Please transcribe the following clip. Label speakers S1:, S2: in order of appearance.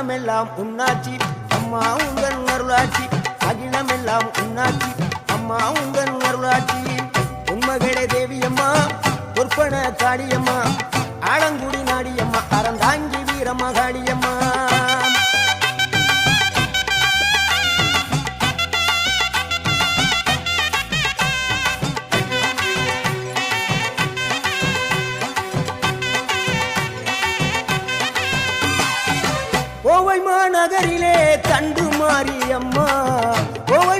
S1: அகிலமெல்லாம் உன்னாட்சி அம்மா உங்கள் அருளாட்சி அகிலமெல்லாம் உன்னாட்சி அம்மா உங்கள் அருளாட்சி உண்மகளே தேவியம்மா பொற்பன காளியம்மா ஆலங்குடி நாடியம்மா அறந்தாங்கி வீரம்மா காளியம்மா கோவை மாநகரிலே தண்டு மாரியம்மா கோவை